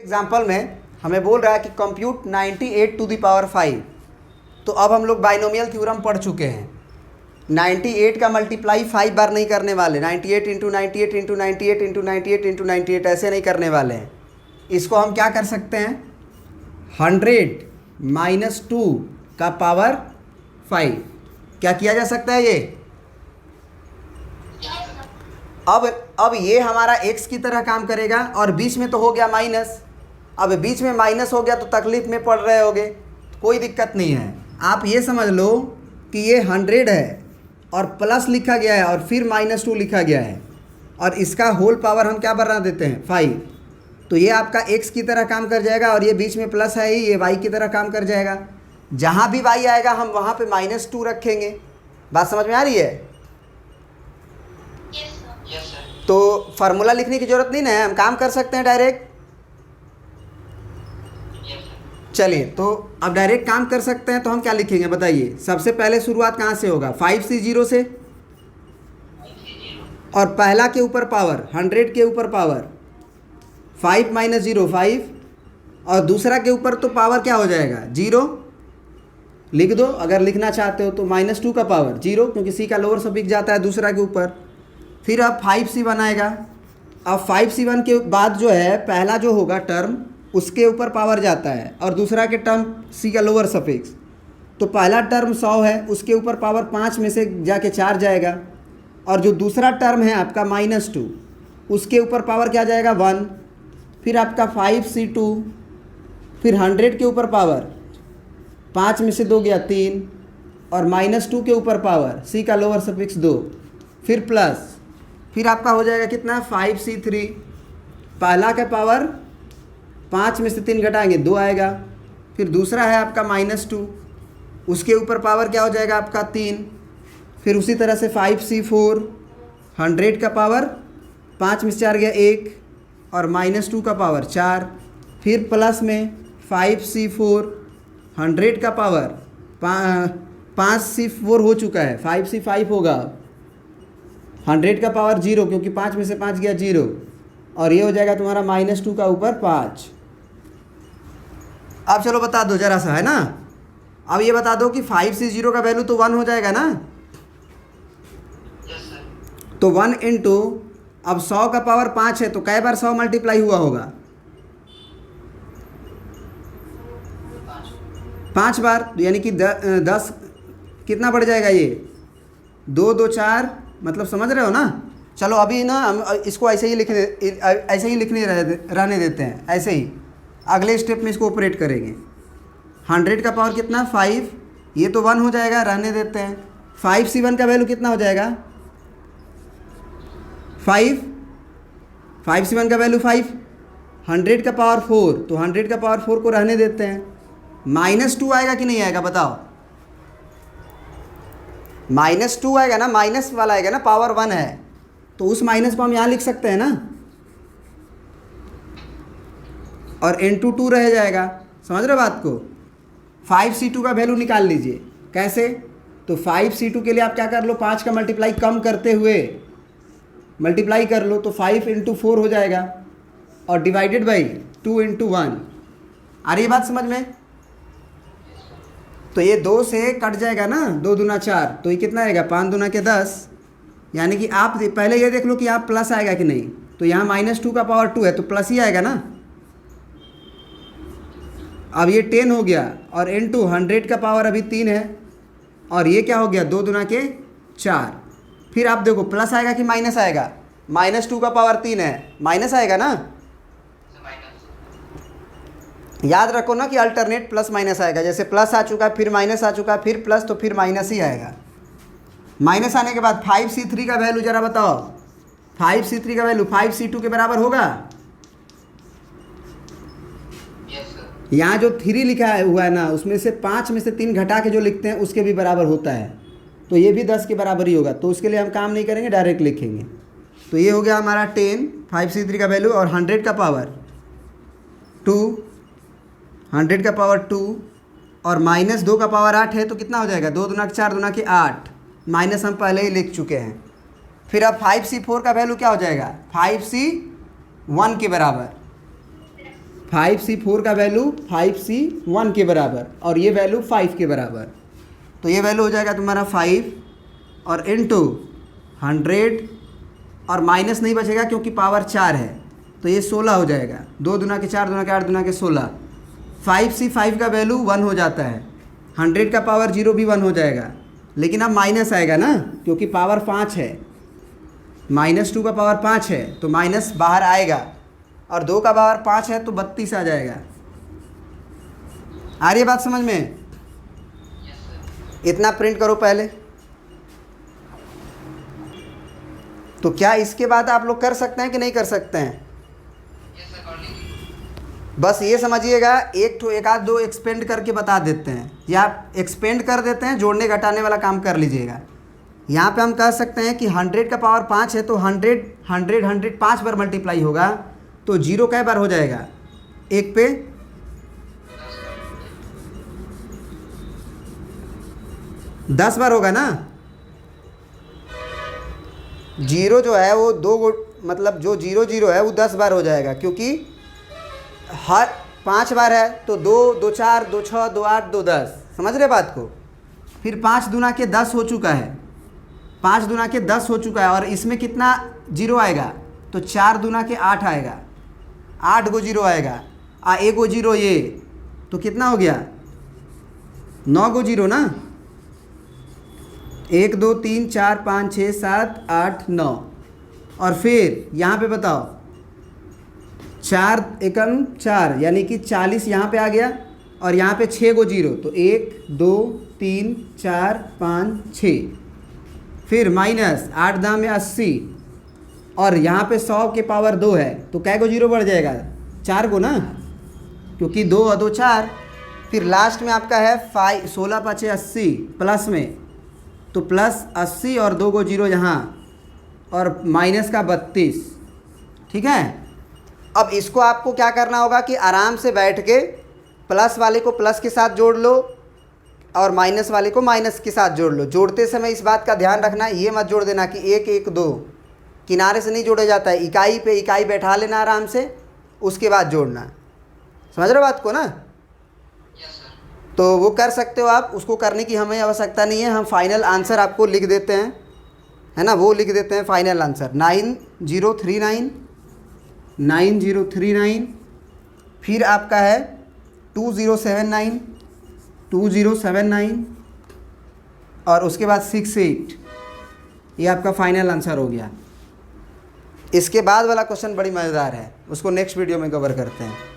Example में हमें बोल रहा है कि कंप्यूट 98 टू द पावर 5। तो अब हम लोग बाइनोमियल थ्योरम पढ़ चुके हैं। 98 का मल्टीप्लाई 5 बार नहीं करने वाले, 98 इंटू 98 इंटू 98 इंटू 98 इंटू 98 ऐसे नहीं करने वाले हैं। इसको हम क्या कर सकते हैं, 100 माइनस 2 का पावर 5 क्या किया जा सकता है ये। अब ये हमारा x की तरह काम करेगा और बीच में तो हो गया माइनस। अब बीच में माइनस हो गया तो तकलीफ में पड़ रहे होगे, कोई दिक्कत नहीं है। आप ये समझ लो कि ये 100 है और प्लस लिखा गया है और फिर -2 लिखा गया है और इसका होल पावर हम क्या बना देते हैं 5। तो ये आपका x की तरह काम कर जाएगा और ये बीच में प्लस है ही, ये y की तरह काम कर जाएगा। जहाँ भी y आएगा हम वहाँ पे -2 रखेंगे। बात समझ में आ रही है? Yes sir. तो फार्मूला लिखने की ज़रूरत नहीं ना है, हम काम कर सकते हैं डायरेक्ट। चलिए तो अब डायरेक्ट काम कर सकते हैं, तो हम क्या लिखेंगे बताइए। सबसे पहले शुरुआत कहाँ से होगा, 5 से 0 से, और पहला के ऊपर पावर 100 के ऊपर पावर 5 माइनस 0 5, और दूसरा के ऊपर तो पावर क्या हो जाएगा 0 लिख दो अगर लिखना चाहते हो तो, -2 का पावर 0 क्योंकि सी का लोअर सफिक्स जाता है दूसरा के ऊपर। फिर अब 5c बनाएगा। अब 5c1 के बाद जो है पहला जो होगा टर्म उसके ऊपर पावर जाता है और दूसरा के टर्म सी का लोअर सफिक्स। तो पहला टर्म 100 है, उसके ऊपर पावर 5 में से जाके 4 जाएगा, और जो दूसरा टर्म है आपका -2 उसके ऊपर पावर क्या जाएगा 1। फिर आपका 5c2, फिर 100 के ऊपर पावर 5 में से 2 गया 3, और -2 के ऊपर पावर सी का लोअर सफिक्स 2, फिर प्लस, फिर आपका हो जाएगा कितना 5c3। पहला का पावर 5 में से 3 घटाएंगे 2 आएगा। फिर दूसरा है आपका -2, उसके ऊपर पावर क्या हो जाएगा आपका 3। फिर उसी तरह से 5c4, 100 का पावर 5 में से 4 गया 1, और -2 का पावर 4। फिर प्लस में 5c4, 100 का पावर 5c4 हो चुका है, 5c5 होगा, 100 का पावर 0 क्योंकि 5 में से 5 गया 0, और ये हो जाएगा तुम्हारा -2 का ऊपर 5। अब चलो बता दो जरा सा, है ना। अब ये बता दो कि 5 से 0 का वैल्यू तो 1 हो जाएगा ना। Yes sir. तो 1 इंटू, अब 100 का पावर 5 है तो कै बार 100 मल्टीप्लाई हुआ होगा 5 बार, यानी कि 10 कितना बढ़ जाएगा ये 2 2 4, मतलब समझ रहे हो ना। चलो अभी ना हम इसको ऐसे ही लिखने रहने देते हैं, ऐसे ही अगले स्टेप में इसको ऑपरेट करेंगे। 100 का पावर कितना 5, ये तो 1 हो जाएगा, रहने देते हैं। 5c1 का वैल्यू कितना हो जाएगा 5, 5c1 का वैल्यू 5, 100 का पावर 4, तो 100 का पावर 4 को रहने देते हैं। -2 आएगा कि नहीं आएगा बताओ, -2 आएगा ना, माइनस वाला आएगा ना, पावर 1 है तो उस माइनस को हम यहाँ लिख सकते हैं ना, और इंटू 2 रह जाएगा। समझ रहे हो बात को। 5c2 का वैल्यू निकाल लीजिए। कैसे, तो 5c2 के लिए आप क्या कर लो, 5 का मल्टीप्लाई कम करते हुए मल्टीप्लाई कर लो, तो 5 इंटू 4 हो जाएगा, और डिवाइडेड बाई 2 इंटू 1। आ रही है बात समझ में। तो ये 2 से कट जाएगा ना, 2 दूना 4, तो ये कितना आएगा 5 दूना के 10, यानी कि आप पहले ये देख लो कि यहाँ प्लस आएगा कि नहीं। तो यहाँ -2 का पावर 2 है तो प्लस ही आएगा ना। अब ये 10 हो गया, और इंटू 100 का पावर अभी 3 है, और ये क्या हो गया 2 दूना के 4। फिर आप देखो प्लस आएगा कि माइनस आएगा, -2 का पावर 3 है, माइनस आएगा ना। याद रखो ना कि अल्टरनेट प्लस माइनस आएगा, जैसे प्लस आ चुका फिर माइनस आ चुका फिर प्लस, तो फिर माइनस ही आएगा। माइनस आने के बाद 5c3 का वैल्यू जरा बताओ, 5c3 का वैल्यू 5c2 के बराबर होगा। यहाँ जो 3 लिखा हुआ है ना, उसमें से 5 में से 3 घटा के जो लिखते हैं उसके भी बराबर होता है, तो ये भी 10 के बराबर ही होगा। तो उसके लिए हम काम नहीं करेंगे, डायरेक्ट लिखेंगे। तो ये हो गया हमारा 10, 5c3 का वैल्यू, और 100 का पावर 2, 100 का पावर 2, और -2 का पावर 8 है तो कितना हो जाएगा 2 दूना के 4 दूना के 8, माइनस हम पहले ही लिख चुके हैं। फिर अब 5c4 का वैल्यू क्या हो जाएगा 5c1 के बराबर, 5C4 का वैल्यू 5C1 के बराबर और ये वैल्यू 5 के बराबर। तो ये वैल्यू हो जाएगा तुम्हारा 5 और इनटू 100 और माइनस नहीं बचेगा क्योंकि पावर 4 है, तो ये 16 हो जाएगा। 2 दूना के 4, दूना के 8, दूना के 16। 5C5 का वैल्यू 1 हो जाता है। 100 का पावर 0 भी 1 हो जाएगा, लेकिन अब माइनस आएगा ना क्योंकि पावर 5 है। -2 का पावर 5 है तो माइनस बाहर आएगा, और 2 का पावर 5 है तो 32 आ जाएगा। आ रही है बात समझ में? इतना प्रिंट करो पहले। तो क्या इसके बाद आप लोग कर सकते हैं कि नहीं कर सकते हैं? बस ये समझिएगा, एक आध दो एक्सपेंड करके बता देते हैं, या एक्सपेंड कर देते हैं, जोड़ने घटाने वाला काम कर लीजिएगा। यहाँ पे हम कह सकते हैं कि 100 का पावर 5 है तो 100 5 बार मल्टीप्लाई होगा, तो 0 कै बार हो जाएगा? 1 पे 10 बार होगा ना। 0 जो है वो 2 मतलब जो 0 है वो 10 बार हो जाएगा, क्योंकि हर 5 बार है तो 2 2 4 2 6 2 8 2 10। समझ रहे बात को? फिर 5 दूना के 10 हो चुका है, 5 दूना के 10 हो चुका है, और इसमें कितना 0 आएगा? तो 4 दूना के 8 आएगा, 8 गो 0 आएगा, 1 गो 0 ये, तो कितना हो गया? 9 गो 0 ना। 1 2 3 4 5 6 7 8 9। और फिर यहाँ पे बताओ, 4 एकम 4 यानी कि 40 यहाँ पे आ गया, और यहाँ पे 6 गो 0, तो 1 2 3 4 5 6। फिर माइनस 8 दाम में 80, और यहाँ पे 100 के पावर 2 है, तो कै गो 0 बढ़ जाएगा? 4 गो ना, क्योंकि 2 और 2 4। फिर लास्ट में आपका है 16 5 80 प्लस में, तो प्लस 80 और 2 गो 0 यहाँ, और माइनस का 32। ठीक है। अब इसको आपको क्या करना होगा कि आराम से बैठ के प्लस वाले को प्लस के साथ जोड़ लो और माइनस वाले को माइनस के साथ जोड़ लो। जोड़ते समय इस बात का ध्यान रखना है, ये मत जोड़ देना कि 1 1 2, किनारे से नहीं जोड़ा जाता है, इकाई पे इकाई बैठा लेना आराम से, उसके बाद जोड़ना। समझ रहे हो बात को ना? तो वो कर सकते हो आप, उसको करने की हमें आवश्यकता नहीं है। हम फाइनल आंसर आपको लिख देते हैं, है ना, वो लिख देते हैं फाइनल आंसर 9039 9039। फिर आपका है 2079 2079, और उसके बाद 68। ये आपका फाइनल आंसर हो गया। इसके बाद वाला क्वेश्चन बड़ी मज़ेदार है, उसको नेक्स्ट वीडियो में कवर करते हैं।